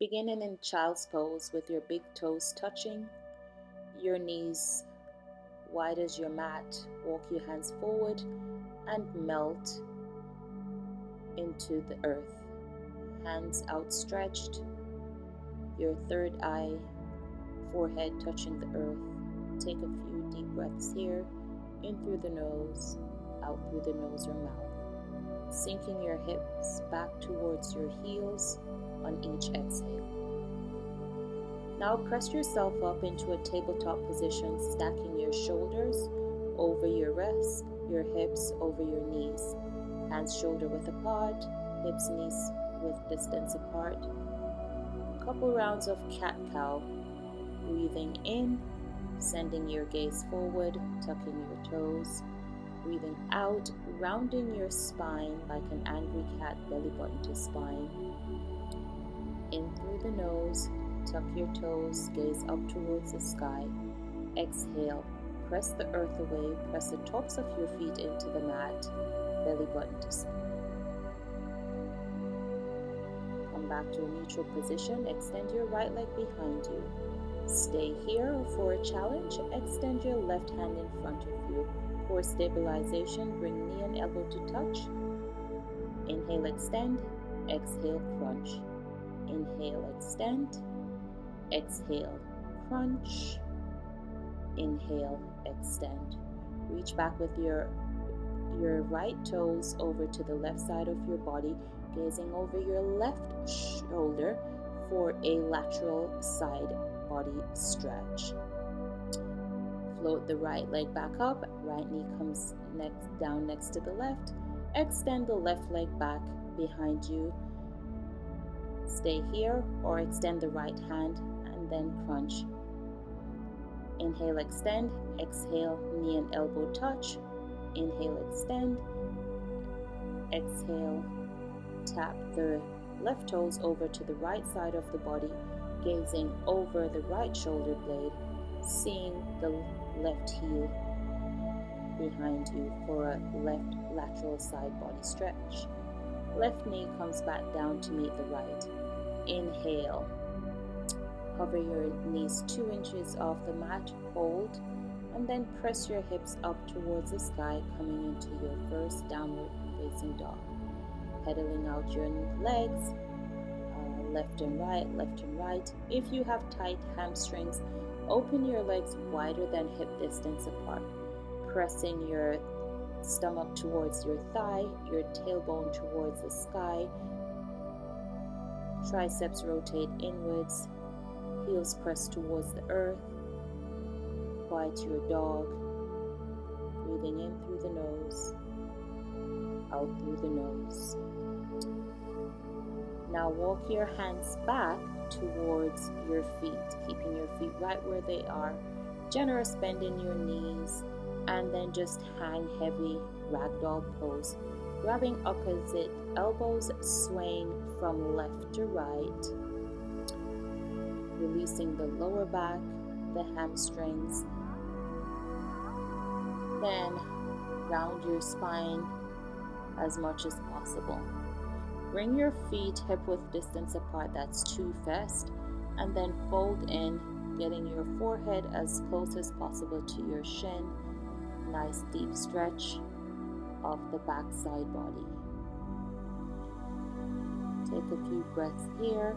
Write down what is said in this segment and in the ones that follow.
Beginning in child's pose with your big toes touching, your knees wide as your mat. Walk your hands forward and melt into the earth. Hands outstretched, your third eye, forehead touching the earth. Take a few deep breaths here, in through the nose, out through the nose or mouth. Sinking your hips back towards your heels on each exhale. Now press yourself up into a tabletop position, stacking your shoulders over your wrists, your hips over your knees. Hands shoulder width apart, hips knees with distance apart. Couple rounds of cat-cow. Breathing in, sending your gaze forward, tucking your toes. Breathing out, rounding your spine like an angry cat, belly button to spine. In through the nose, tuck your toes, gaze up towards the sky. Exhale, press the earth away, press the tops of your feet into the mat, belly button to spine. Come back to a neutral position, extend your right leg behind you. Stay here for a challenge, extend your left hand in front of you. For stabilization, bring knee and elbow to touch. Inhale, extend, exhale, crunch. Inhale, extend, exhale, crunch. Inhale, extend. Reach back with your right toes over to the left side of your body, gazing over your left shoulder for a lateral side body stretch. Float the right leg back up, right knee comes down next to the left. Extend the left leg back behind you. Stay here or extend the right hand and then crunch. Inhale, extend, exhale, knee and elbow touch. Inhale, extend, exhale, tap the left toes over to the right side of the body, gazing over the right shoulder blade, seeing the left heel behind you for a left lateral side body stretch. Left knee comes back down to meet the right. Inhale. Hover your knees 2 inches off the mat, hold, and then press your hips up towards the sky, coming into your first downward facing dog. Pedaling out your legs, left and right. If you have tight hamstrings, open your legs wider than hip distance apart, pressing your stomach towards your thigh, your tailbone towards the sky. Triceps rotate inwards, heels press towards the earth. Quiet your dog. Breathing in through the nose, out through the nose. Now walk your hands back towards your feet, keeping your feet right where they are. Generous bend in your knees, and then just hang heavy ragdoll pose, grabbing opposite elbows, swaying from left to right, releasing the lower back, the hamstrings. Then round your spine as much as possible. Bring your feet hip width distance apart, that's 2 first, and then fold in, getting your forehead as close as possible to your shin. Nice deep stretch of the back side body. Take a few breaths here.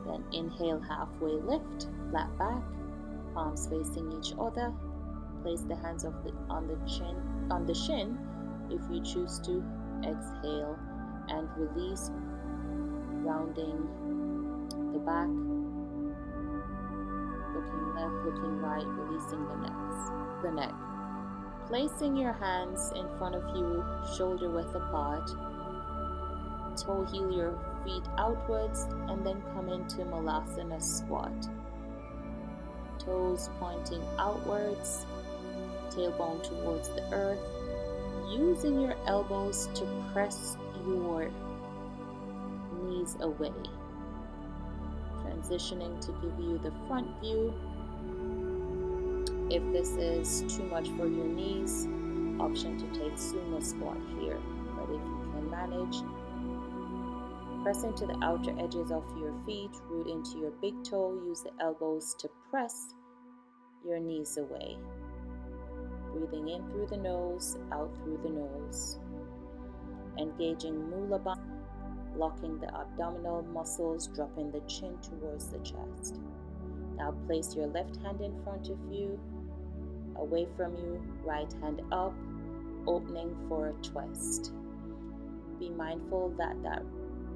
Then inhale, halfway lift, flat back, palms facing each other. Place the hands on the shin if you choose to. Exhale and release, rounding the back, looking left, looking right, releasing the neck. Placing your hands in front of you, shoulder width apart, toe heel your feet outwards, and then come into Malasana squat. Toes pointing outwards, tailbone towards the earth, using your elbows to press your knees away. Transitioning to give you the front view. If this is too much for your knees, option to take sumo squat here. But if you can manage, Press into the outer edges of your feet, root into your big toe, use the elbows to press your knees away. Breathing in through the nose, out through the nose. Engaging Mula Bandha, locking the abdominal muscles, dropping the chin towards the chest. Now place your left hand in front of you, away from you, right hand up, opening for a twist. Be mindful that that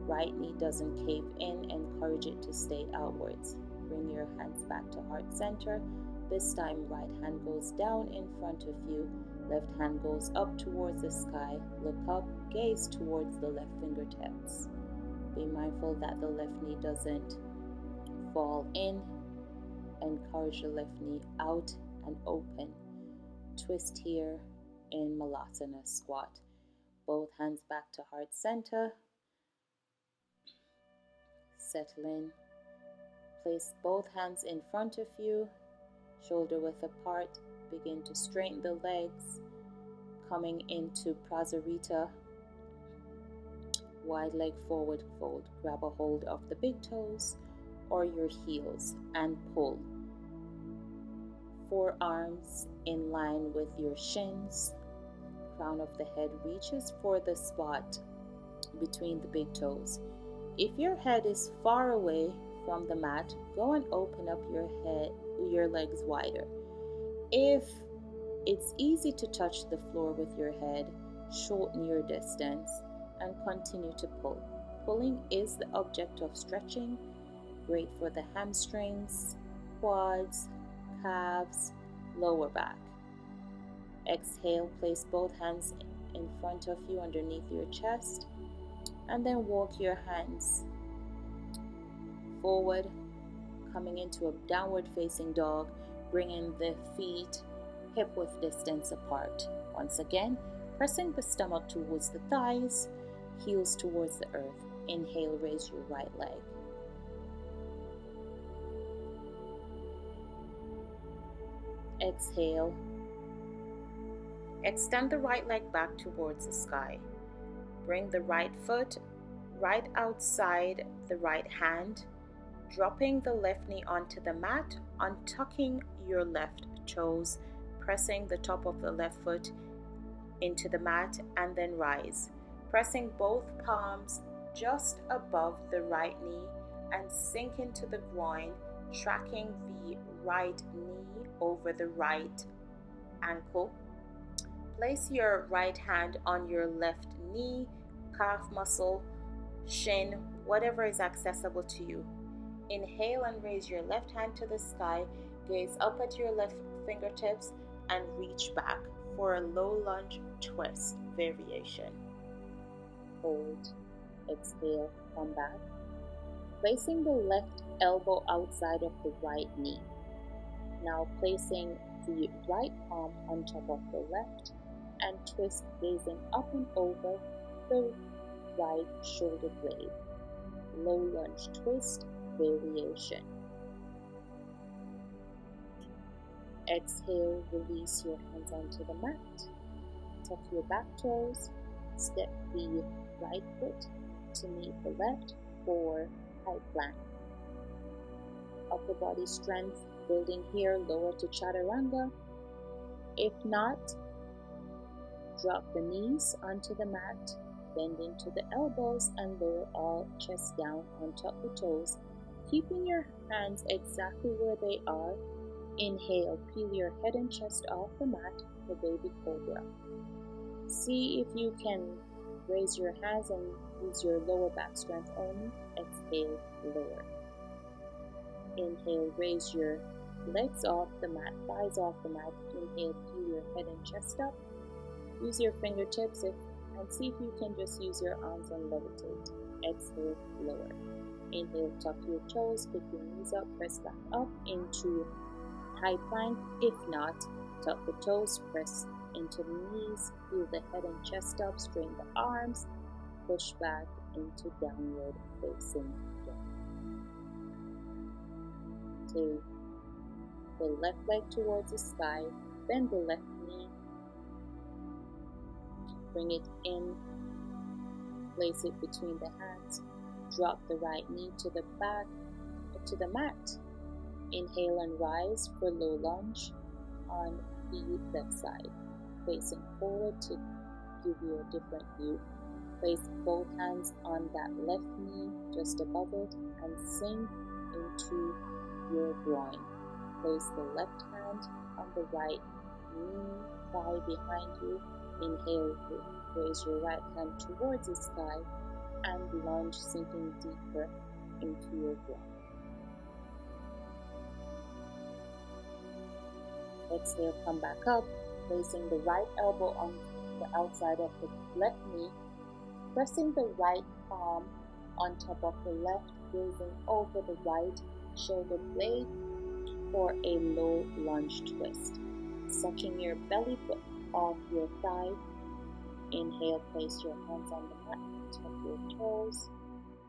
right knee doesn't cave in, encourage it to stay outwards. Bring your hands back to heart center. This time right hand goes down in front of you, left hand goes up towards the sky. Look up, gaze towards the left fingertips. Be mindful that the left knee doesn't fall in. Encourage the left knee out and open. Twist here in Malasana squat. Both hands back to heart center. Settle in. Place both hands in front of you, shoulder width apart. Begin to straighten the legs. Coming into Prasarita, wide leg forward fold. Grab a hold of the big toes or your heels and pull. Forearms in line with your shins. Crown of the head reaches for the spot between the big toes. If your head is far away from the mat, go and open up your legs wider. If it's easy to touch the floor with your head, shorten your distance and continue to pull. Pulling is the object of stretching, great for the hamstrings, quads, calves, lower back. Exhale, place both hands in front of you underneath your chest, and then walk your hands forward, coming into a downward facing dog, bringing the feet hip width distance apart. Once again, pressing the stomach towards the thighs, heels towards the earth. Inhale, raise your right leg. Exhale. Extend the right leg back towards the sky. Bring the right foot right outside the right hand, dropping the left knee onto the mat, untucking your left toes, pressing the top of the left foot into the mat, and then rise. Pressing both palms just above the right knee and sink into the groin, tracking the right knee over the right ankle. Place your right hand on your left knee, calf muscle, shin, whatever is accessible to you. Inhale and raise your left hand to the sky, gaze up at your left fingertips and reach back for a low lunge twist variation. Hold, exhale, come back. Placing the left elbow outside of the right knee. Now placing the right palm on top of the left and twist, gazing up and over the right shoulder blade. Low lunge twist variation. Exhale, release your hands onto the mat. Tuck your back toes. Step the right foot to meet the left for high plank. Upper body strength building here, lower to chaturanga. If not, drop the knees onto the mat, bend into the elbows and lower all chest down, untuck the toes, keeping your hands exactly where they are. Inhale, peel your head and chest off the mat for baby cobra. See if you can raise your hands and use your lower back strength only. Exhale, lower. Inhale, raise your legs off the mat, thighs off the mat. Inhale, peel your head and chest up. Use your fingertips and see if you can just use your arms and levitate. Exhale, lower. Inhale, tuck your toes, pick your knees up, press back up into high plank. If not, tuck the toes, press into the knees, feel the head and chest up, straighten the arms, push back into downward facing dog. Take the left leg towards the sky, bend the left knee, bring it in, place it between the hands, drop the right knee to the back, to the mat. Inhale and rise for low lunge on the left side, facing forward to give you a different view. Place both hands on that left knee just above it and sink into your groin. Place the left hand on the right knee, thigh behind you. Inhale, raise your right hand towards the sky and lunge, sinking deeper into your groin. Exhale, come back up, placing the right elbow on the outside of the left knee, pressing the right palm on top of the left, raising over the right shoulder blade for a low lunge twist. Sucking your belly off your thigh. Inhale, place your hands on the mat, tuck your toes.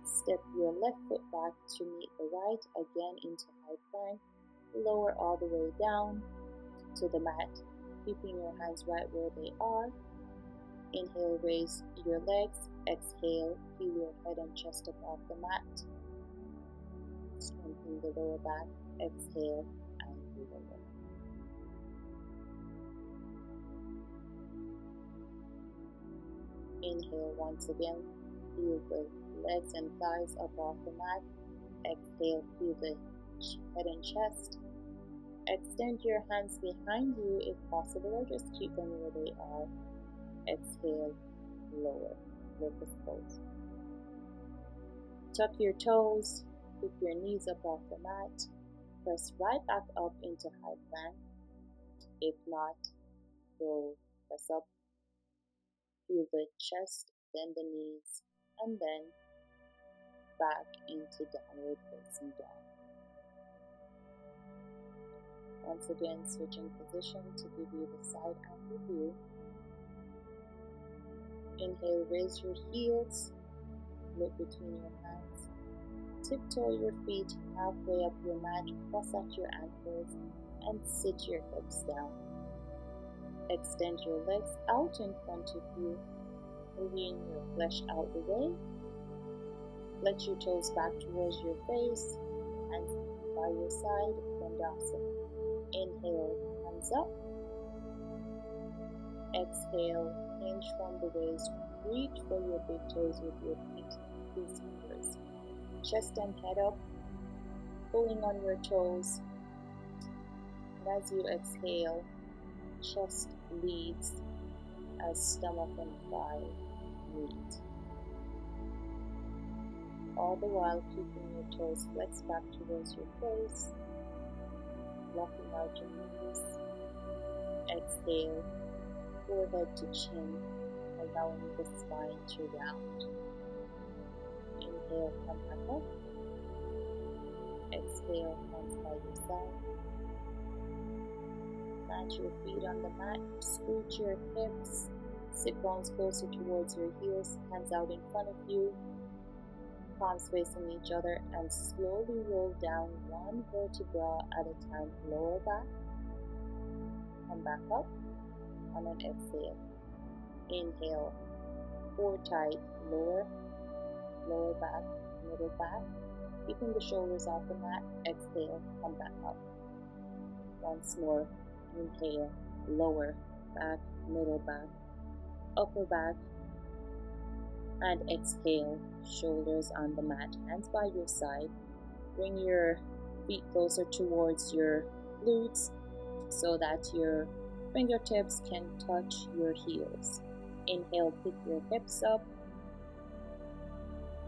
Step your left foot back to meet the right, again into high plank. Lower all the way down to the mat, keeping your hands right where they are. Inhale, raise your legs. Exhale, peel your head and chest up off the mat. Strengthen the lower back. Exhale and lower. Inhale once again, peel the legs and thighs up off the mat. Exhale, peel the head and chest. Extend your hands behind you if possible, or just keep them where they are. Exhale, lower, locust pose. Tuck your toes, pick your knees up off the mat. Press right back up into high plank. If not, go press up. Feel the chest, bend the knees, and then back into downward facing dog. Once again, switching position to give you the side angle view. Inhale, raise your heels, look between your hands. Tiptoe your feet halfway up your mat, cross at your ankles, and sit your hips down. Extend your legs out in front of you, moving your flesh out the way. Let your toes back towards your face, hands by your side, Dandasana. Inhale, hands up. Exhale, hinge from the waist. Reach for your big toes with your feet, these fingers. Chest and head up, pulling on your toes. And as you exhale, chest leads as stomach and thigh meet. All the while keeping your toes flexed back towards your face, blocking out your knees. Exhale, forehead to chin, allowing the spine to round. Inhale, come back up. Exhale, hands by your side. Plant your feet on the mat, scoot your hips, sit bones closer towards your heels, hands out in front of you, palms facing each other, and slowly roll down one vertebra at a time. Lower back, come back up on an exhale. Inhale, core tight, lower back, middle back, keeping the shoulders off the mat. Exhale, come back up. Once more, inhale, lower back, middle back, upper back, and exhale, shoulders on the mat, hands by your side. Bring your feet closer towards your glutes so that your fingertips can touch your heels. Inhale, pick your hips up,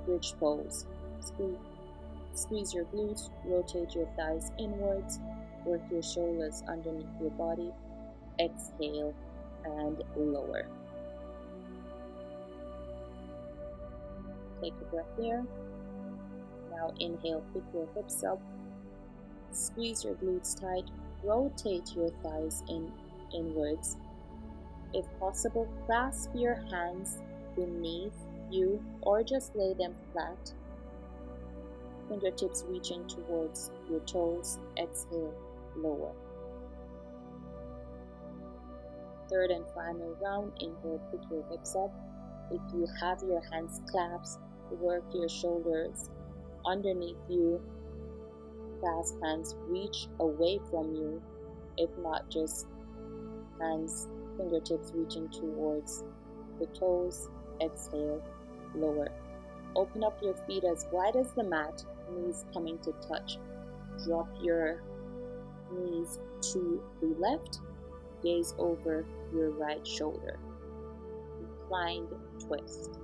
bridge pose. Squeeze your glutes, rotate your thighs inwards, work your shoulders underneath your body. Exhale and lower. Take a breath here. Now inhale, pick your hips up, squeeze your glutes tight, rotate your thighs inwards. If possible, clasp your hands beneath you or just lay them flat. Fingertips reaching towards your toes. Exhale, lower. Third and final round, inhale, pick your hips up. If you have your hands clasped, Work your shoulders underneath you. Clasp hands reach away from you, if not just hands, fingertips reaching towards the toes. Exhale, lower. Open up your feet as wide as the mat, knees coming to touch. Drop your knees to the left, gaze over your right shoulder. Reclined twist.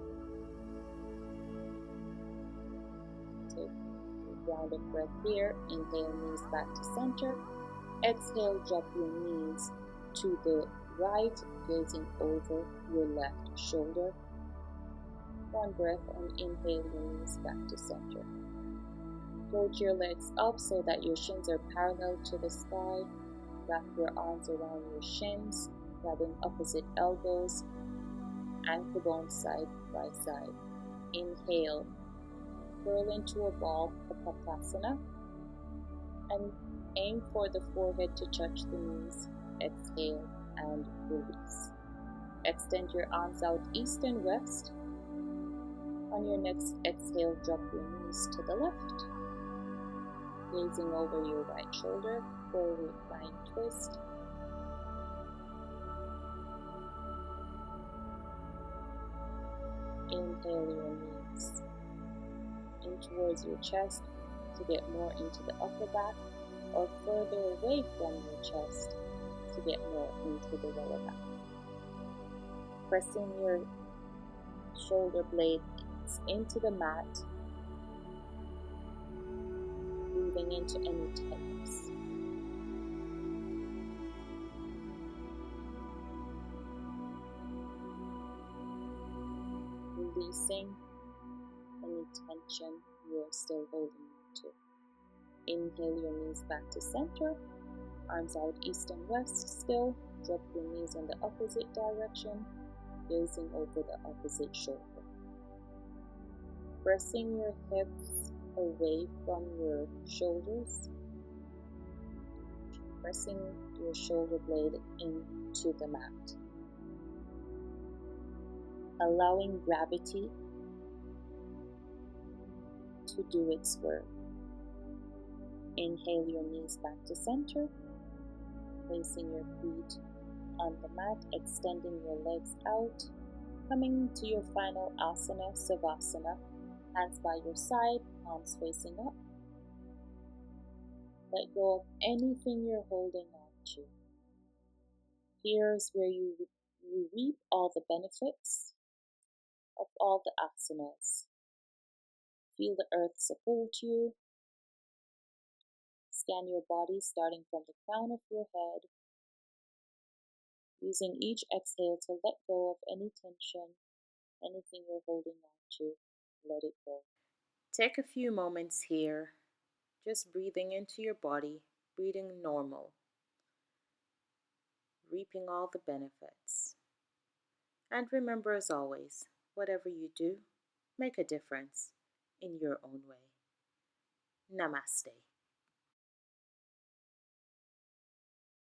Take a round of breath here. Inhale, knees back to center. Exhale, drop your knees to the right, gazing over your left shoulder. One breath and inhale, your knees back to center. Float your legs up so that your shins are parallel to the sky. Wrap your arms around your shins, grabbing opposite elbows, ankle bones side by side. Inhale, curl into a ball, Kapapasana, and aim for the forehead to touch the knees. Exhale and release. Extend your arms out east and west. On your next exhale, drop your knees to the left, gazing over your right shoulder for a reclined twist. Inhale your knees in towards your chest to get more into the upper back, or further away from your chest to get more into the lower back. Pressing your shoulder blades into the mat, breathing into any tightness. Releasing any tension you are still holding on to. Inhale your knees back to center, arms out east and west still. Drop your knees in the opposite direction, gazing over the opposite shoulder. Pressing your hips away from your shoulders, pressing your shoulder blade into the mat. Allowing gravity to do its work. Inhale your knees back to center, placing your feet on the mat, extending your legs out, coming to your final asana, Savasana. Hands by your side, palms facing up. Let go of anything you're holding on to. Here's where you reap all the benefits of all the asanas. Feel the earth support you. Scan your body starting from the crown of your head. Using each exhale to let go of any tension, anything you're holding on to, let it go. Take a few moments here, just breathing into your body, breathing normal, reaping all the benefits. And remember, as always, whatever you do, make a difference in your own way. Namaste.